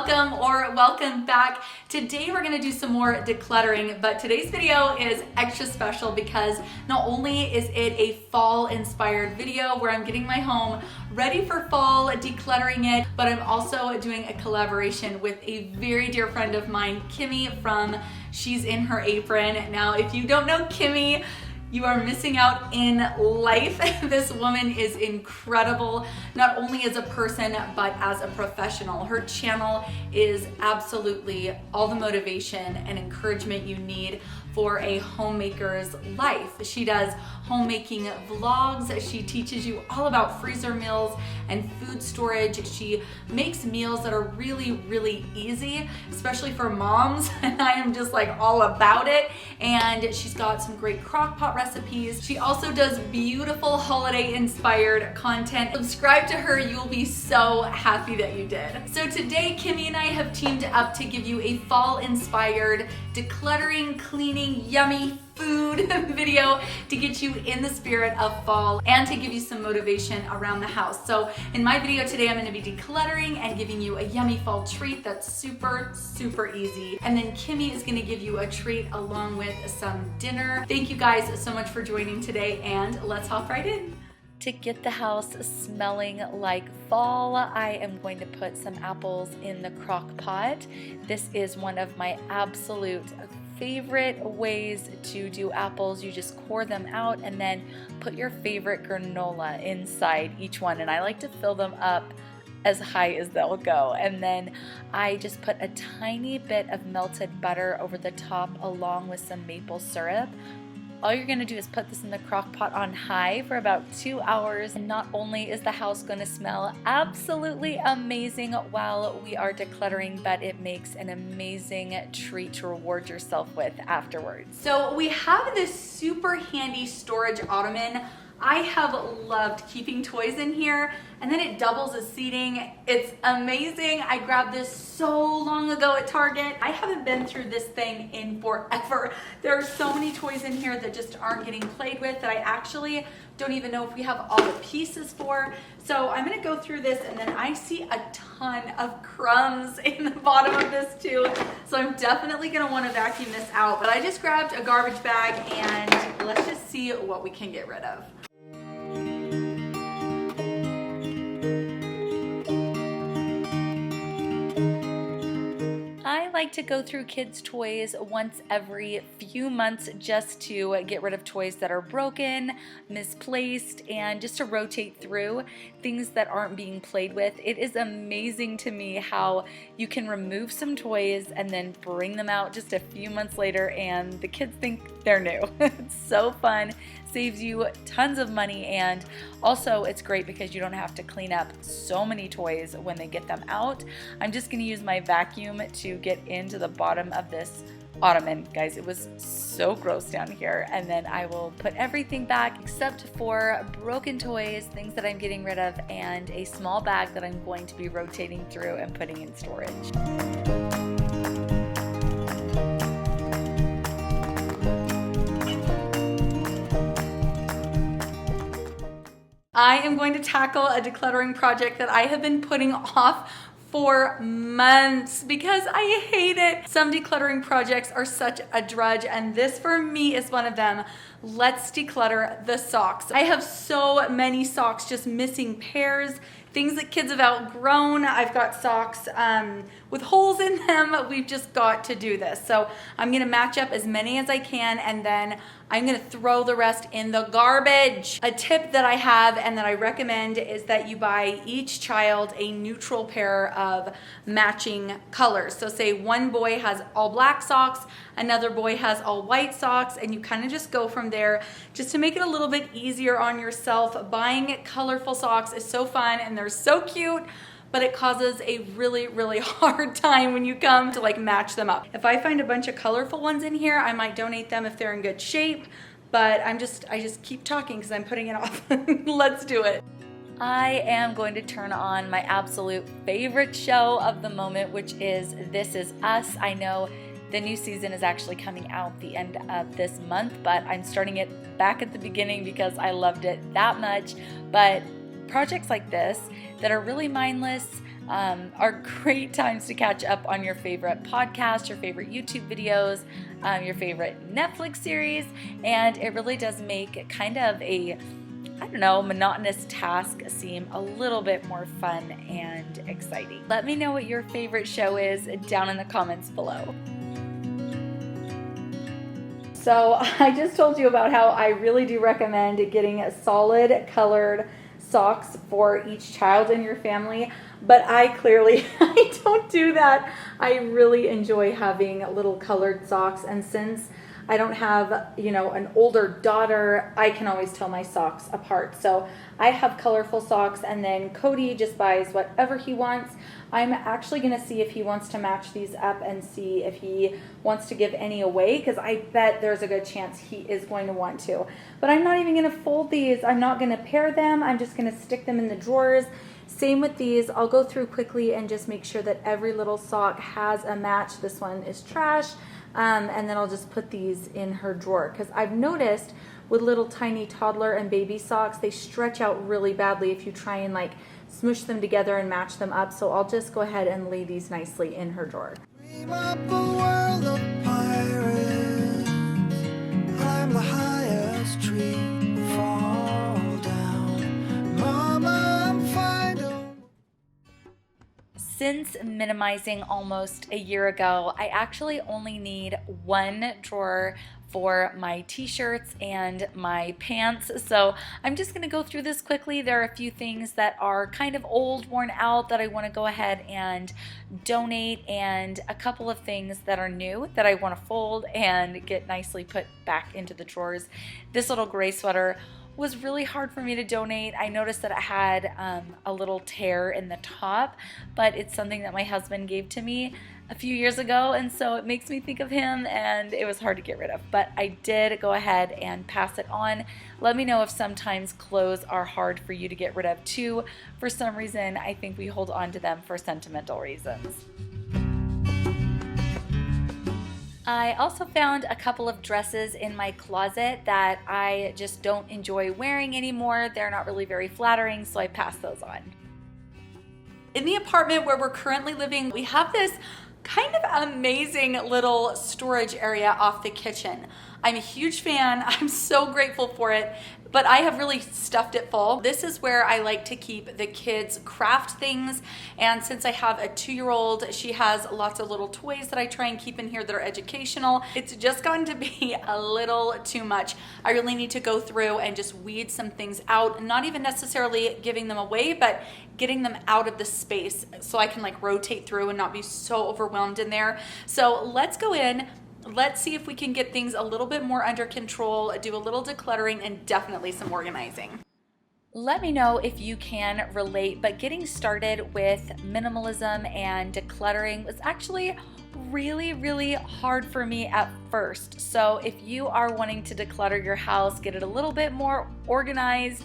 welcome or welcome back. Today we're gonna do some more decluttering, but today's video is extra special because not only is it a fall inspired video where I'm getting my home ready for fall, decluttering it, but I'm also doing a collaboration with a very dear friend of mine, Kimmy from She's in Her Apron. Now, if you don't know Kimmy, you are missing out in life. This woman is incredible, not only as a person, but as a professional. Her channel is absolutely all the motivation and encouragement you need for a homemaker's life. She does homemaking vlogs. She teaches you all about freezer meals and food storage. She makes meals that are really, really easy, especially for moms. And I am just like all about it. And she's got some great crock pot recipes. She also does beautiful holiday inspired content. Subscribe to her, you'll be so happy that you did. So today, Kimmy and I have teamed up to give you a fall inspired decluttering, cleaning, yummy food video to get you in the spirit of fall and to give you some motivation around the house. So in my video today, I'm going to be decluttering and giving you a yummy fall treat that's super, super easy. And then Kimmy is going to give you a treat along with some dinner. Thank you guys so much for joining today, and let's hop right in. To get the house smelling like fall, I am going to put some apples in the crock pot. This is one of my absolute favorite ways to do apples. You just core them out and then put your favorite granola inside each one, and I like to fill them up as high as they'll go. And then I just put a tiny bit of melted butter over the top along with some maple syrup. All you're gonna do is put this in the crock pot on high for about 2 hours. And not only is the house gonna smell absolutely amazing while we are decluttering, but it makes an amazing treat to reward yourself with afterwards. So we have this super handy storage ottoman. I have loved keeping toys in here, and then it doubles as seating. It's amazing. I grabbed this so long ago at Target. I haven't been through this thing in forever. There are so many toys in here that just aren't getting played with that I actually don't even know if we have all the pieces for. So I'm gonna go through this, and then I see a ton of crumbs in the bottom of this too. So I'm definitely gonna wanna vacuum this out. But I just grabbed a garbage bag, and let's just see what we can get rid of. I like to go through kids' toys once every few months just to get rid of toys that are broken, misplaced, and just to rotate through things that aren't being played with. It is amazing to me how you can remove some toys and then bring them out just a few months later and the kids think they're new. It's so fun. Saves you tons of money, and also it's great because you don't have to clean up so many toys when they get them out. I'm just gonna use my vacuum to get into the bottom of this ottoman. Guys, it was so gross down here. And then I will put everything back except for broken toys, things that I'm getting rid of, and a small bag that I'm going to be rotating through and putting in storage. I am going to tackle a decluttering project that I have been putting off for months because I hate it. Some decluttering projects are such a drudge, and this for me is one of them. Let's declutter the socks. I have so many socks, just missing pairs, things that kids have outgrown. I've got socks with holes in them. We've just got to do this. So I'm gonna match up as many as I can, and then I'm gonna throw the rest in the garbage. A tip that I have and that I recommend is that you buy each child a neutral pair of matching colors. So say one boy has all black socks, another boy has all white socks, and you kind of just go from there just to make it a little bit easier on yourself. Buying colorful socks is so fun and they're so cute, but it causes a really, really hard time when you come to like match them up. If I find a bunch of colorful ones in here, I might donate them if they're in good shape, but I just keep talking because I'm putting it off. Let's do it. I am going to turn on my absolute favorite show of the moment, which is This Is Us. I know the new season is actually coming out the end of this month, but I'm starting it back at the beginning because I loved it that much. But projects like this that are really mindless, are great times to catch up on your favorite podcast, your favorite YouTube videos, your favorite Netflix series, and it really does make kind of a, I don't know, monotonous task seem a little bit more fun and exciting. Let me know what your favorite show is down in the comments below. So I just told you about how I really do recommend getting solid colored socks for each child in your family, but I don't do that. I really enjoy having little colored socks, and since I don't have, an older daughter, I can always tell my socks apart. So I have colorful socks, and then Cody just buys whatever he wants. I'm actually going to see if he wants to match these up and see if he wants to give any away, because I bet there's a good chance he is going to want to. But I'm not even going to fold these. I'm not going to pair them. I'm just going to stick them in the drawers. Same with these. I'll go through quickly and just make sure that every little sock has a match. This one is trash. And then I'll just put these in her drawer, because I've noticed with little tiny toddler and baby socks, they stretch out really badly if you try and like smush them together and match them up. So I'll just go ahead and lay these nicely in her drawer. Dream up a world of pirates, climb the highest tree, fall down, mama, I'm fine. Since minimizing almost a year ago, I actually only need one drawer for my t-shirts and my pants. So I'm just gonna go through this quickly. There are a few things that are kind of old, worn out, that I wanna go ahead and donate, and a couple of things that are new that I wanna fold and get nicely put back into the drawers. This little gray sweater was really hard for me to donate. I noticed that it had a little tear in the top, but it's something that my husband gave to me a few years ago, and so it makes me think of him, and it was hard to get rid of. But I did go ahead and pass it on. Let me know if sometimes clothes are hard for you to get rid of too. For some reason, I think we hold on to them for sentimental reasons. I also found a couple of dresses in my closet that I just don't enjoy wearing anymore. They're not really very flattering, so I passed those on. In the apartment where we're currently living, we have this kind of amazing little storage area off the kitchen. I'm a huge fan. I'm so grateful for it, but I have really stuffed it full. This is where I like to keep the kids' craft things, and since I have a 2-year-old, she has lots of little toys that I try and keep in here that are educational. It's just going to be a little too much. I really need to go through and just weed some things out, not even necessarily giving them away, but getting them out of the space so I can like rotate through and not be so overwhelmed in there. So let's go in. Let's see if we can get things a little bit more under control, do a little decluttering, and definitely some organizing. Let me know if you can relate, but getting started with minimalism and decluttering was actually really hard for me at first. So if you are wanting to declutter your house, get it a little bit more organized,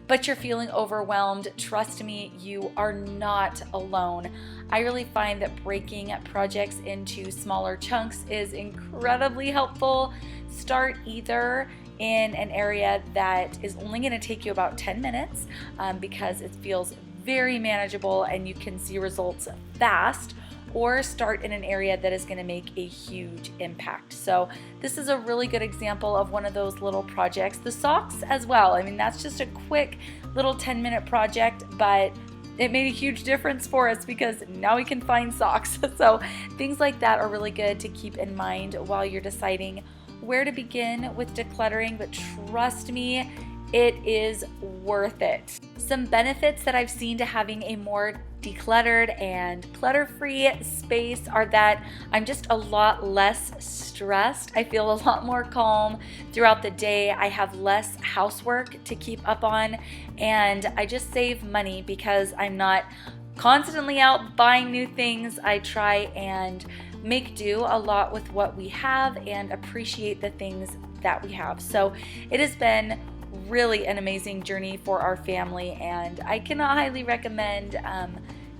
but you're feeling overwhelmed, trust me, you are not alone. I really find that breaking projects into smaller chunks is incredibly helpful. Start either in an area that is only going to take you about 10 minutes because it feels very manageable and you can see results fast, or start in an area that is going to make a huge impact. So this is a really good example of one of those little projects. The socks as well. I mean, that's just a quick little 10-minute project, but it made a huge difference for us because now we can find socks. So things like that are really good to keep in mind while you're deciding where to begin with decluttering, but trust me, it is worth it. Some benefits that I've seen to having a more decluttered and clutter-free space are that I'm just a lot less stressed. I feel a lot more calm throughout the day. I have less housework to keep up on, and I just save money because I'm not constantly out buying new things. I try and make do a lot with what we have and appreciate the things that we have. So it has been really an amazing journey for our family, and I cannot highly recommend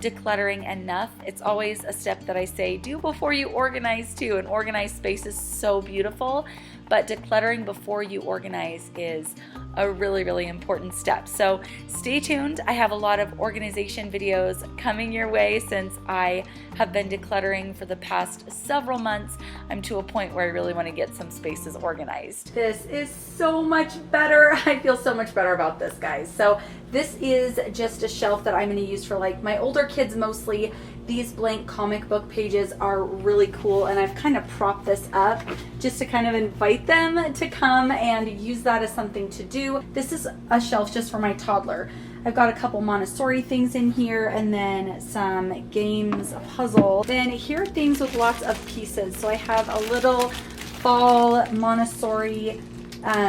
decluttering enough. It's always a step that I say do before you organize too. An organized space is so beautiful, but decluttering before you organize is a really, really important step. So stay tuned. I have a lot of organization videos coming your way since I have been decluttering for the past several months. I'm to a point where I really want to get some spaces organized. This is so much better. I feel so much better about this, guys. So this is just a shelf that I'm going to use for like my older kids mostly. These blank comic book pages are really cool, and I've kind of propped this up just to kind of invite them to come and use that as something to do. This is a shelf just for my toddler. I've got a couple Montessori things in here, and then some games, a puzzle. Then here are things with lots of pieces. So I have a little fall Montessori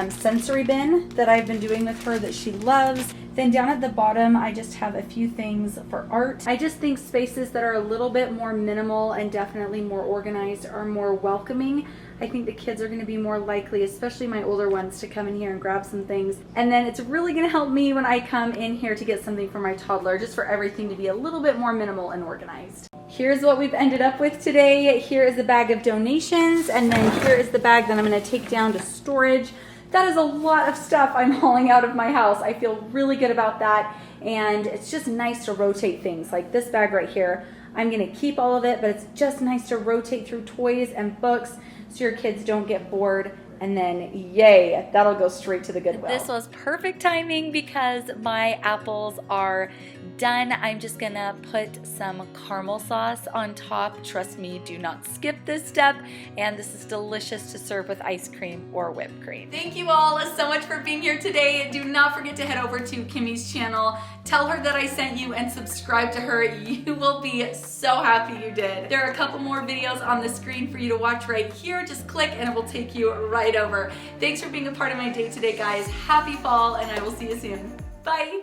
sensory bin that I've been doing with her that she loves. Then down at the bottom, I just have a few things for art. I just think spaces that are a little bit more minimal and definitely more organized are more welcoming. I think the kids are gonna be more likely, especially my older ones, to come in here and grab some things. And then it's really gonna help me when I come in here to get something for my toddler, just for everything to be a little bit more minimal and organized. Here's what we've ended up with today. Here is the bag of donations, and then here is the bag that I'm gonna take down to storage. That is a lot of stuff I'm hauling out of my house. I feel really good about that, and it's just nice to rotate things. Like this bag right here, I'm gonna keep all of it, but it's just nice to rotate through toys and books so your kids don't get bored, and then yay, that'll go straight to the Goodwill. This was perfect timing because my apples are done. I'm just gonna put some caramel sauce on top. Trust me, do not skip this step, and this is delicious to serve with ice cream or whipped cream. Thank you all so much for being here today. Do not forget to head over to Kimmy's channel. Tell her that I sent you and subscribe to her. You will be so happy you did. There are a couple more videos on the screen for you to watch right here. Just click and it will take you right over. Thanks for being a part of my day today, guys. Happy fall, and I will see you soon. Bye.